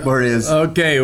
dartboard is. Okay,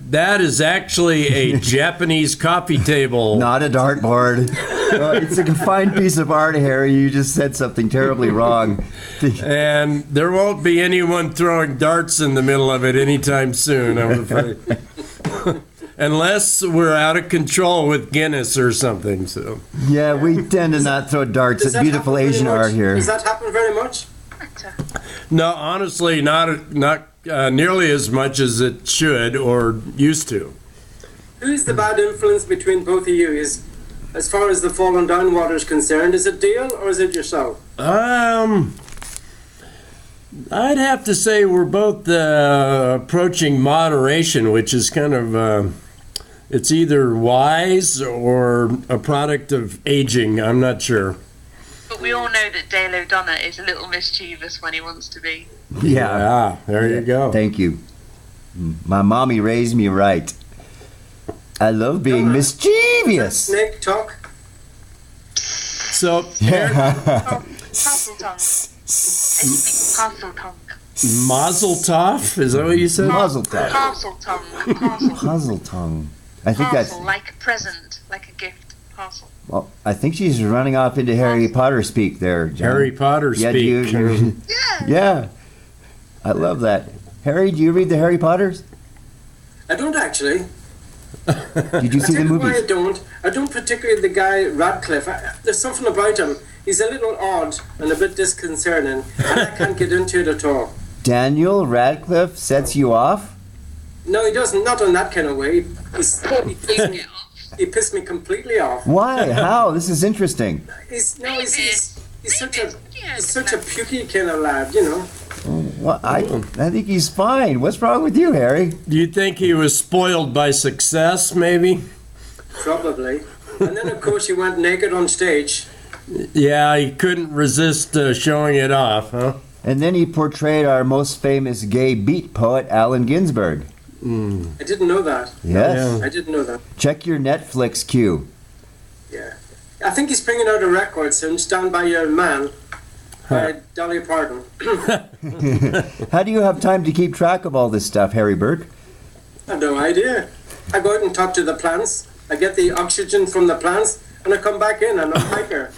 that is actually a Japanese coffee table. Not a dartboard. It's a fine piece of art, Harry. You just said something terribly wrong. And there won't be anyone throwing darts in the middle of it anytime soon, I'm afraid. Unless we're out of control with Guinness or something. So. Yeah, we tend to not throw darts at beautiful Asian art here. Does that happen very much? No, honestly, not nearly as much as it should or used to. Who's the bad influence between both of you? As far as the fallen down water is concerned, is it Dale or is it yourself? I'd have to say we're both approaching moderation, which is kind of, it's either wise or a product of aging. I'm not sure. But we all know that Dale O'Donnell is a little mischievous when he wants to be. Yeah, there you go. Thank you. My mommy raised me right. I love being mischievous. Snake talk. So, Parcel tongue. Parcel tongue. Mazel tov? Is that what you said? Mazel tov. Parcel tongue. Puzzle tongue. I think Parcel, that's. like a present, like a gift. Parcel. Well, I think she's running off into Harry Potter speak there, John. Harry Potter Yeah, speak. Yeah. I love that. Harry, do you read the Harry Potters? I don't actually. Did you see the Why movies? I don't particularly the guy Radcliffe. There's something about him. He's a little odd and a bit disconcerting, and I can't get into it at all. Daniel Radcliffe sets you off? No, he doesn't. Not in that kind of way. He pissed me completely off. Why? How? This is interesting. He's such a pukey kind of lad, you know. Well, I think he's fine. What's wrong with you, Harry? Do you think he was spoiled by success, maybe? Probably. And then, of course, he went naked on stage. Yeah, he couldn't resist showing it off, huh? And then he portrayed our most famous gay beat poet, Allen Ginsberg. I didn't know that. Yes. I didn't know that. Check your Netflix queue. Yeah. I think he's bringing out a record soon, Stand By Your Man, by Dolly Parton. How do you have time to keep track of all this stuff, Harry Burke? I have no idea. I go out and talk to the plants. I get the oxygen from the plants, and I come back in and I'm a hiker.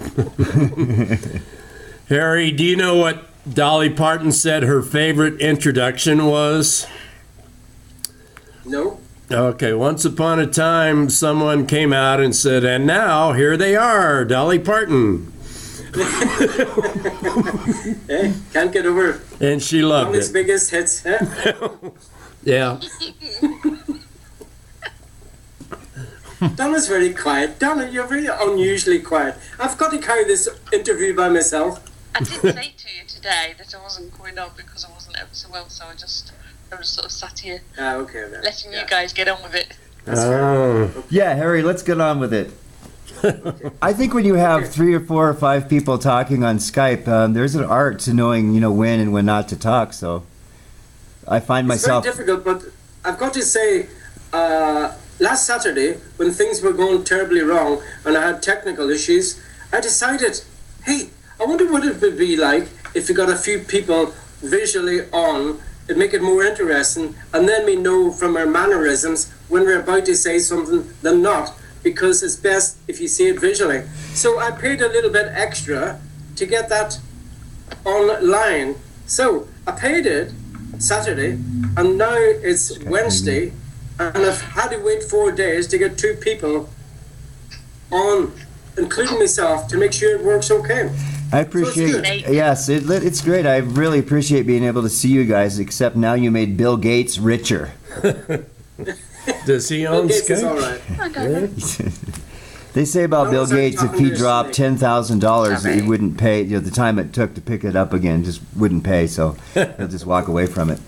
Harry, do you know what Dolly Parton said her favorite introduction was? No? Okay, once upon a time, someone came out and said, and now, here they are, Dolly Parton. Hey, can't get over And she loved Donna's it. biggest hits. Eh? Yeah. Donna's very quiet. Donna, you're very unusually quiet. I've got to carry this interview by myself. I did say to you today that I wasn't going on because I wasn't ever so well, so I was sort of sat here Okay then. letting you guys get on with it. Yeah, Harry, let's get on with it. I think when you have 3 or 4 or 5 people talking on Skype, there's an art to knowing, when and when not to talk. So I find myself. It's very difficult, but I've got to say, last Saturday, when things were going terribly wrong and I had technical issues, I decided, hey, I wonder what it would be like if you got a few people visually on. It'd make it more interesting, and then we know from our mannerisms when we're about to say something than not, because it's best if you see it visually. So I paid a little bit extra to get that online. So I paid it Saturday, and now it's Wednesday, and I've had to wait 4 days to get 2 people on, including myself, to make sure it works okay. I appreciate. So Yes, it's great. I really appreciate being able to see you guys. Except now you made Bill Gates richer. Does he Bill own Gates is all Skype? right. They say about No, Bill it's like Gates, if talking he to dropped snake. $10,000, that he wouldn't pay. The time it took to pick it up again just wouldn't pay. So he'll just walk away from it.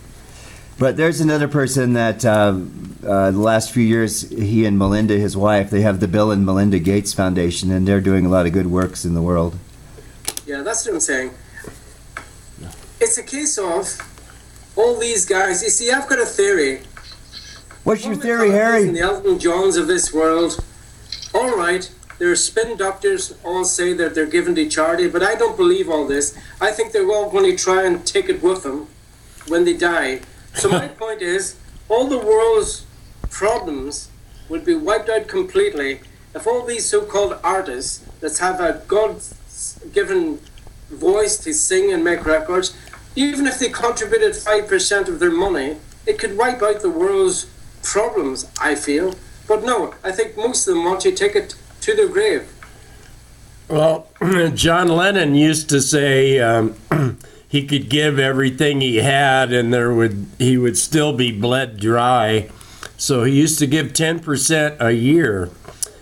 But there's another person that the last few years, he and Melinda, his wife, they have the Bill and Melinda Gates Foundation, and they're doing a lot of good works in the world. Yeah, that's what I'm saying. It's a case of all these guys. You see, I've got a theory. What's your Paul theory, McCartney's Harry? And the Elton Johns of this world. All right, there are spin doctors all say that they're given to charity, but I don't believe all this. I think they're all going to try and take it with them when they die. So my point is, all the world's problems would be wiped out completely if all these so-called artists that have a God-given voice to sing and make records, even if they contributed 5% of their money, it could wipe out the world's problems, I feel. But no, I think most of them want to take it to their grave. Well, John Lennon used to say he could give everything he had and he would still be bled dry. So he used to give 10% a year,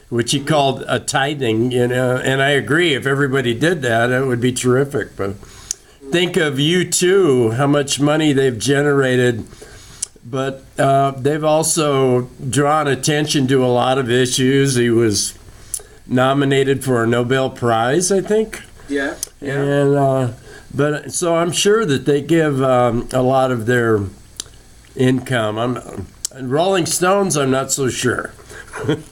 which he called a tithing, and I agree, if everybody did that, it would be terrific. But think of U2, how much money they've generated, but they've also drawn attention to a lot of issues. He was nominated for a Nobel Prize, I think. Yeah. And but so I'm sure that they give a lot of their income. Rolling Stones, I'm not so sure.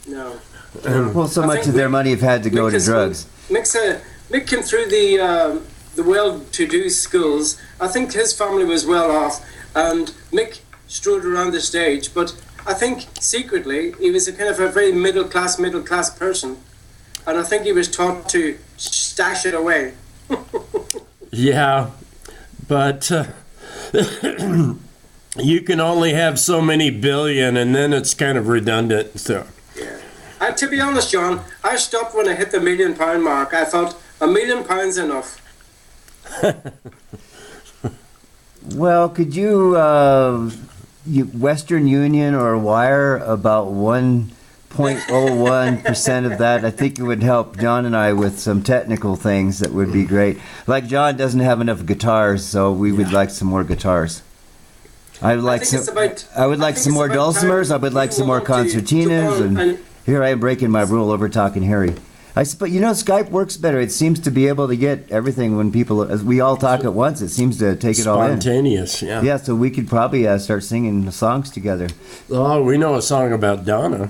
No. Well, so much of their money have had to go to drugs. Mick came through the well-to-do schools. I think his family was well off, and Mick strode around the stage. But I think secretly he was a kind of a very middle class person, and I think he was taught to stash it away. Yeah, but you can only have so many billion, and then it's kind of redundant. So. Yeah. To be honest, John, I stopped when I hit the £1 million mark. I thought £1 million enough. Well, could you Western Union or Wire about 1.01% of that? I think it would help John and I with some technical things that would be great. Like John doesn't have enough guitars, so we would like some more guitars. I would like some more dulcimers. I would like some more concertinas. And here I am breaking my rule over talking Harry. But you know, Skype works better. It seems to be able to get everything when people, as we all talk at once. It seems to take it all in. Spontaneous, yeah. Yeah, so we could probably start singing songs together. Oh, we know a song about Donna.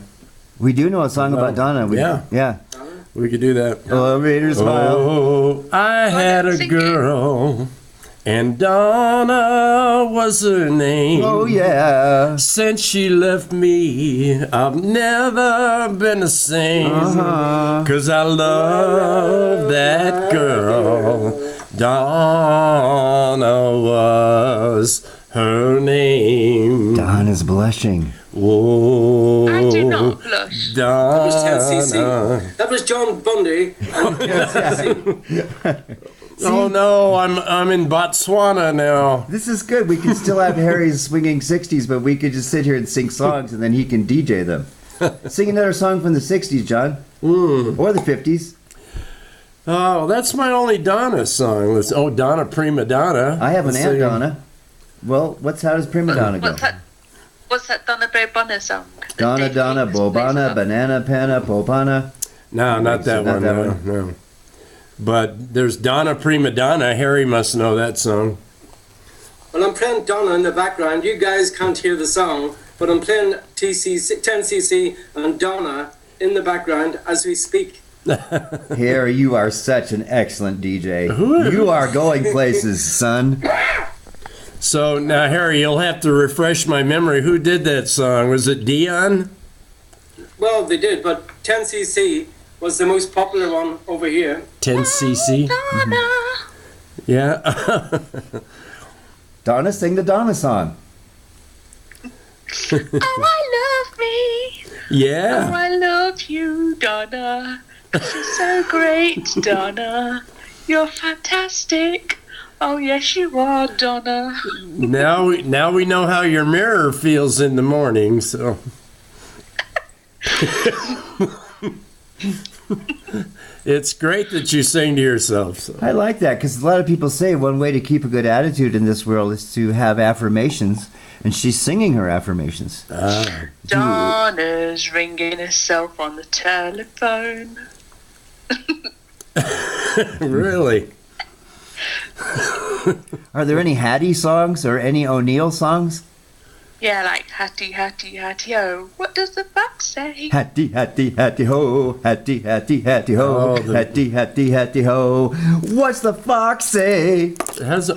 We do know a song about Donna. Yeah. We could do that. Oh, Raiders smile. Oh, I had a girl, and Donna was her name. Oh, yeah. Since she left me, I've never been the same. 'Cause I love that girl. Donna was her name. Donna's blushing. Whoa, I do not blush. That was 10cc. Donna. That was John Bundy and 10cc. Oh no, I'm in Botswana now. This is good. We can still have Harry's swinging 60s, but we could just sit here and sing songs, and then he can DJ them. Sing another song from the 60s, John. Or the 50s. Oh, that's my only Donna song. Donna Prima Donna. I have an Aunt Donna. Well, how does Prima Donna go? What's that Donna Bobana song? Donna, Donna, Bobana, Banana, Panna, Popana. No, not that one. No. But there's Donna Prima Donna. Harry must know that song. Well, I'm playing Donna in the background. You guys can't hear the song, but I'm playing 10cc and Donna in the background as we speak. Harry, you are such an excellent DJ. You are going places, son. So now, Harry, you'll have to refresh my memory. Who did that song? Was it Dion? Well, they did, but 10cc was the most popular one over here. 10cc? Donna. Yeah. Donna, sing the Donna song. Oh, I love me. Yeah. Oh, I love you, Donna. You're so great, Donna. You're fantastic. Oh, yes, you are, Donna. Now we know how your mirror feels in the morning, so. It's great that you sing to yourself. So. I like that because a lot of people say one way to keep a good attitude in this world is to have affirmations, and she's singing her affirmations. Donna's ringing herself on the telephone. Really? Are there any Hattie songs or any O'Neill songs? Yeah, like Hattie, Hattie, Hattie, ho. What does the fox say? Hattie, Hattie, Hattie, ho. Hattie, Hattie, Hattie, ho. Hattie, Hattie, Hattie, ho. What's the fox say? It has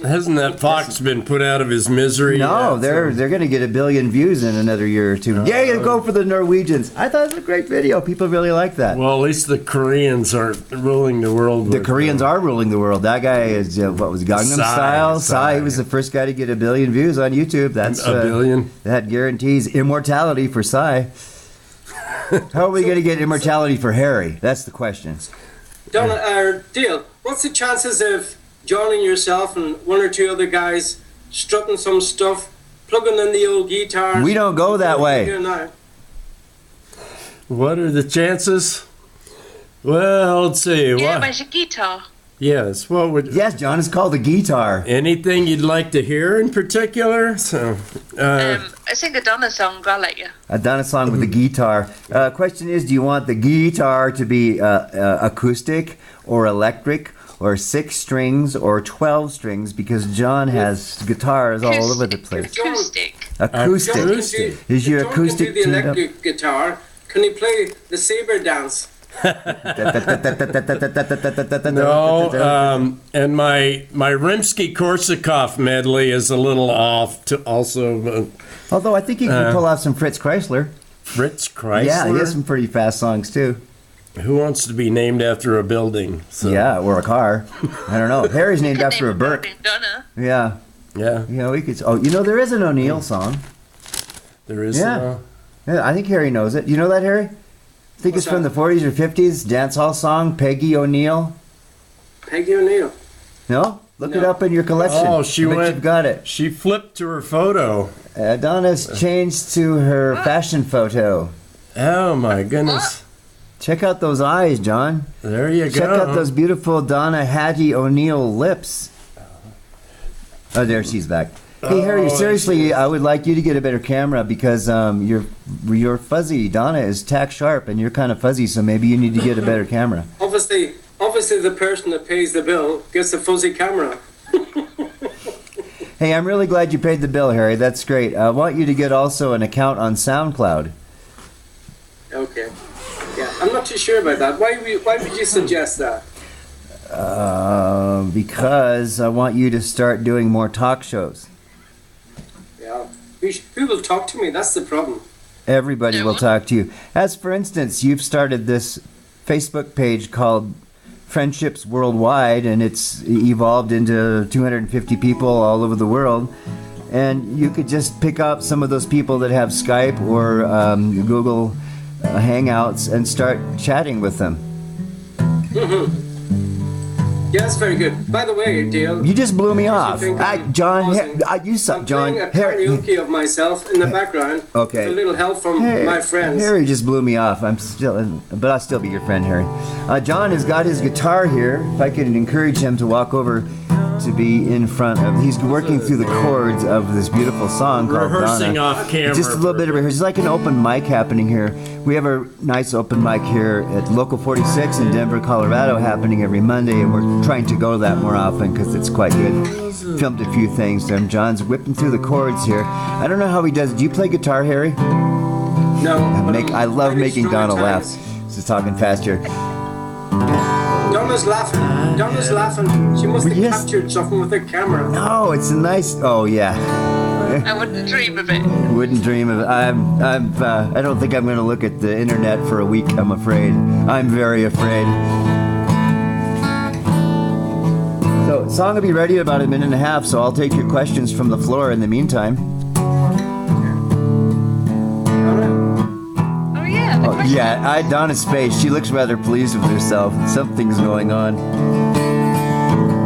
Hasn't that fox been put out of his misery? No, yet? they're going to get 1 billion views in another year or two. Yeah, you go for the Norwegians. I thought it was a great video. People really like that. Well, at least the Koreans aren't ruling the world. The Koreans are ruling the world. That guy is, what was it, Gangnam Style? Psy. He was the first guy to get 1 billion views on YouTube. That's a billion. That guarantees immortality for Psy. How are we going to get immortality for Harry? That's the question. Donna, Dale, what's the chances of John and yourself and one or two other guys strutting some stuff, plugging in the old guitars? We don't go that way. What are the chances? Well, let's see. Yeah, What? where's your guitar? Yes. What would? Yes, John, it's called the guitar. Anything you'd like to hear in particular? So, I sing a Donna song, I'll let you. A Donna song with the guitar. Question is, do you want the guitar to be acoustic or electric or 6 strings or 12 strings? Because John has guitars all over the place. Acoustic. Acoustic. Acoustic. Is your John can acoustic do the tuned up? electric guitar. Can he play the saber dance? No, and my Rimsky-Korsakov medley is a little off. To also, Although I think he can pull off some Fritz Chrysler. Fritz Chrysler. Yeah, he has some pretty fast songs too. Who wants to be named after a building? So, Yeah, or a car. I don't know. Harry's named after a Burke. Donna. Yeah. yeah, We could. Oh, there is an O'Neill song. there is. Yeah. Yeah, I think Harry knows it. You know that, Harry? I think What's it's from that? the 40s or 50s. Dance hall song, Peggy O'Neill. Peggy O'Neill. No? Look it No. up in your collection. Oh, she I bet went- You've got it. She flipped to her photo. Donna's changed to her fashion photo. Oh my goodness! Check out those eyes, John. There you go. Check out those beautiful Donna Hattie O'Neill lips. Oh, there she's back. Hey, Harry, Oh, seriously, I would like you to get a better camera because you're fuzzy. Donna is tack sharp, and you're kind of fuzzy, so maybe you need to get a better camera. Obviously, the person that pays the bill gets a fuzzy camera. Hey, I'm really glad you paid the bill, Harry. That's great. I want you to get also an account on SoundCloud. Okay. Yeah, I'm not too sure about that. Why would you suggest that? Because I want you to start doing more talk shows. Yeah. Who will talk to me? That's the problem. Everybody will talk to you. As for instance, you've started this Facebook page called Friendships Worldwide, and it's evolved into 250 people all over the world. And you could just pick up some of those people that have Skype or Google Hangouts and start chatting with them. Yeah, that's very good. By the way, Dale. You just blew me off. think I'm John, pausing. you suck, I'm John. playing a karaoke of myself in the background. Okay. With a little help from my friends. Harry just blew me off. But I'll still be your friend, Harry. John has got his guitar here. If I could encourage him to walk over to be in front of. He's working through the chords of this beautiful song called Rehearsing Donna. off camera. Just a little bit of rehearsal. It's like an open mic happening here. We have a nice open mic here at Local 46 in Denver, Colorado, happening every Monday, and we're trying to go to that more often because it's quite good. Filmed a few things there. John's whipping through the chords here. I don't know how he does it. Do you play guitar, Harry? No. I love Very making strong Donna at laugh. times. Just talking fast here. Donna's laughing. Donna's laughing. She must have Yes. captured something with her camera. Oh, it's a nice. Oh yeah. I wouldn't dream of it. Wouldn't dream of it. I don't think I'm going to look at the internet for a week. I'm afraid. I'm very afraid. So, song will be ready in about a minute and a half. So I'll take your questions from the floor in the meantime. Oh yeah, the question. Yeah, Donna's face. She looks rather pleased with herself. Something's going on.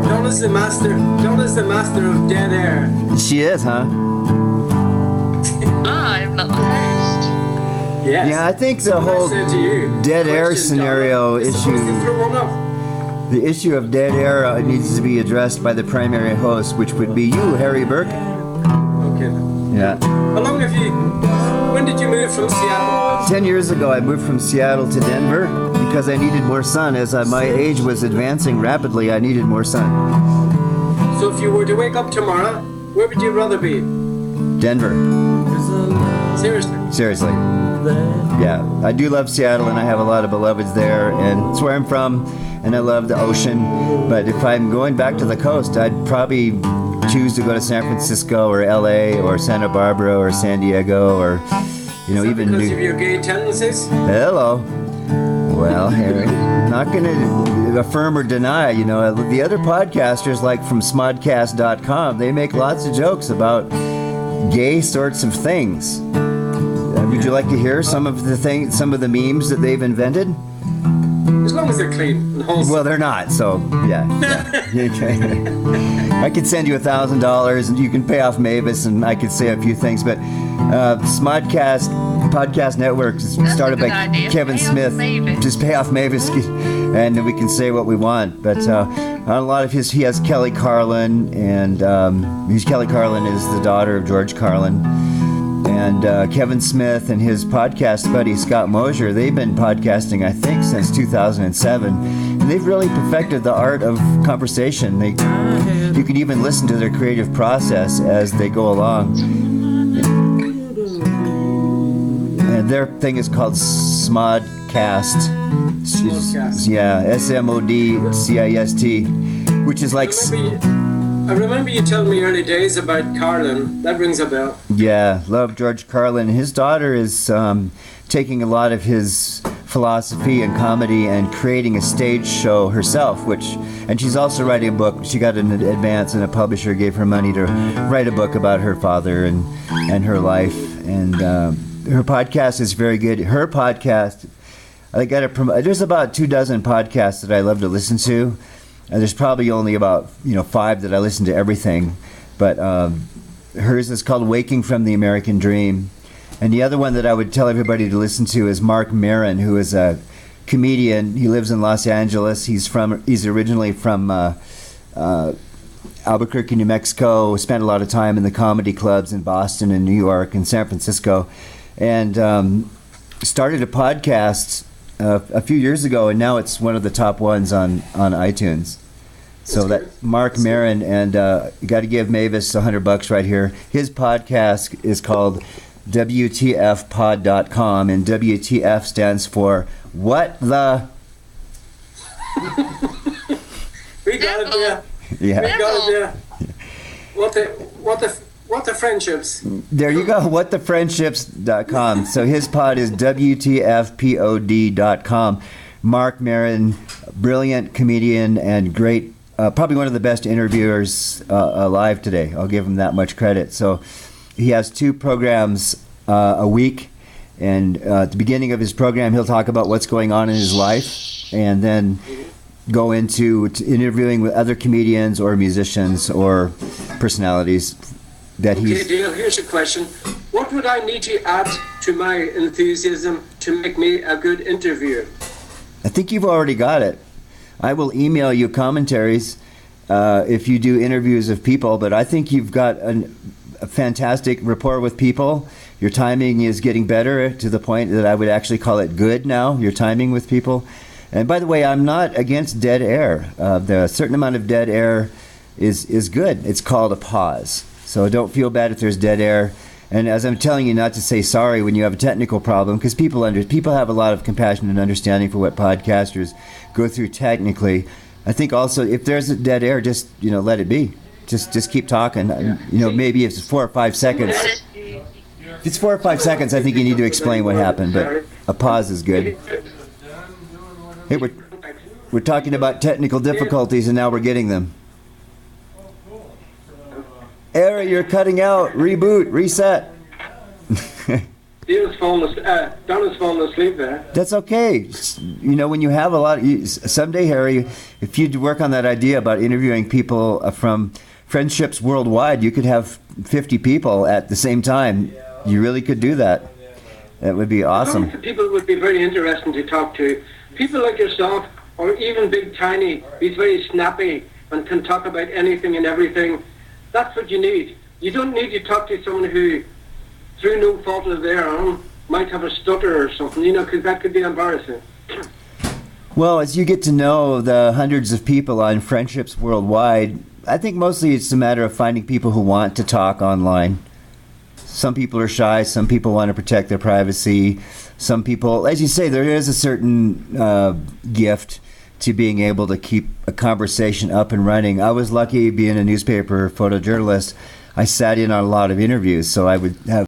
Donna's the master of dead air. She is, huh? I'm not the host. Yes. Yeah, I think the So what I whole said to you, dead air question, scenario Donna, is supposed to issue. throw one up. The issue of dead air needs to be addressed by the primary host, which would be you, Harry Burke. Okay. Yeah. How long have you? When did you move from Seattle? 10 years ago, I moved from Seattle to Denver because I needed more sun. As my age was advancing rapidly, I needed more sun. So if you were to wake up tomorrow, where would you rather be? Denver. Seriously. Seriously. Yeah, I do love Seattle, and I have a lot of beloveds there, and it's where I'm from, and I love the ocean. But if I'm going back to the coast, I'd probably choose to go to San Francisco or LA or Santa Barbara or San Diego or, even because of your gay tendencies? Hello. Well, Harry, I'm not going to affirm or deny. The other podcasters, like from smodcast.com, they make lots of jokes about gay sorts of things. Would you like to hear some of the memes that they've invented? As long as they're clean and wholesome. Well, they're not, so yeah. Okay. I could send you $1,000 and you can pay off Mavis, and I could say a few things, but Smodcast Podcast Network is started by Kevin Smith. Just pay off Mavis, and we can say what we want. But on a lot of he has Kelly Carlin, and Kelly Carlin is the daughter of George Carlin. And Kevin Smith and his podcast buddy Scott Mosier, they've been podcasting, I think, since 2007. And they've really perfected the art of conversation. You can even listen to their creative process as they go along. And their thing is called Smodcast. Smodcast. Yeah, SMODCIST, which is like... I remember you telling me early days about Carlin. That rings a bell. Yeah, love George Carlin. His daughter is taking a lot of his philosophy and comedy and creating a stage show herself, and she's also writing a book. She got an advance, and a publisher gave her money to write a book about her father and her life. And her podcast is very good. Her podcast, there's about 24 podcasts that I love to listen to. There's probably only about 5 that I listen to everything, but hers is called Waking from the American Dream. And the other one that I would tell everybody to listen to is Mark Maron, who is a comedian. He lives in Los Angeles. He's originally from Albuquerque, New Mexico. Spent a lot of time in the comedy clubs in Boston and New York and San Francisco, and started a podcast a few years ago, and now it's one of the top ones on iTunes. So that Mark Maron, and you got to give Mavis $100 right here. His podcast is called WTFpod.com, and WTF stands for What the. We got it there. Yeah. We got it there. What the friendships? There you go. WhatTheFriendships.com. So his pod is WTFpod.com. Mark Maron, brilliant comedian and great, probably one of the best interviewers alive today. I'll give him that much credit. So he has 2 programs a week, and at the beginning of his program, he'll talk about what's going on in his life, and then go into interviewing with other comedians or musicians or personalities that he's... Okay, Dale, here's a question. What would I need to add to my enthusiasm to make me a good interviewer? I think you've already got it. I will email you commentaries if you do interviews of people, but I think you've got a fantastic rapport with people. Your timing is getting better to the point that I would actually call it good now, your timing with people. And by the way, I'm not against dead air. The certain amount of dead air is good. It's called a pause. So don't feel bad if there's dead air. And as I'm telling you not to say sorry when you have a technical problem, because people have a lot of compassion and understanding for what podcasters go through technically. I think also if there's a dead air, just let it be. Just keep talking. Maybe if it's 4 or 5 seconds. If it's 4 or 5 seconds, I think you need to explain what happened. But a pause is good. Hey, we're talking about technical difficulties, and now we're getting them. Harry, you're cutting out. Reboot. Reset. Donna's falling asleep there. That's okay. When you have a lot... someday, Harry, if you work on that idea about interviewing people from friendships worldwide, you could have 50 people at the same time. You really could do that. That would be awesome. People would be very interesting to talk to. People like yourself, or even Big Tiny, he's very snappy and can talk about anything and everything. That's what you need. You don't need to talk to someone who, through no fault of their own, might have a stutter or something, because that could be embarrassing. Well, as you get to know the hundreds of people on Friendships Worldwide, I think mostly it's a matter of finding people who want to talk online. Some people are shy, some people want to protect their privacy, some people, as you say, there is a certain gift to being able to keep a conversation up and running. I was lucky being a newspaper photojournalist. I sat in on a lot of interviews, so I would have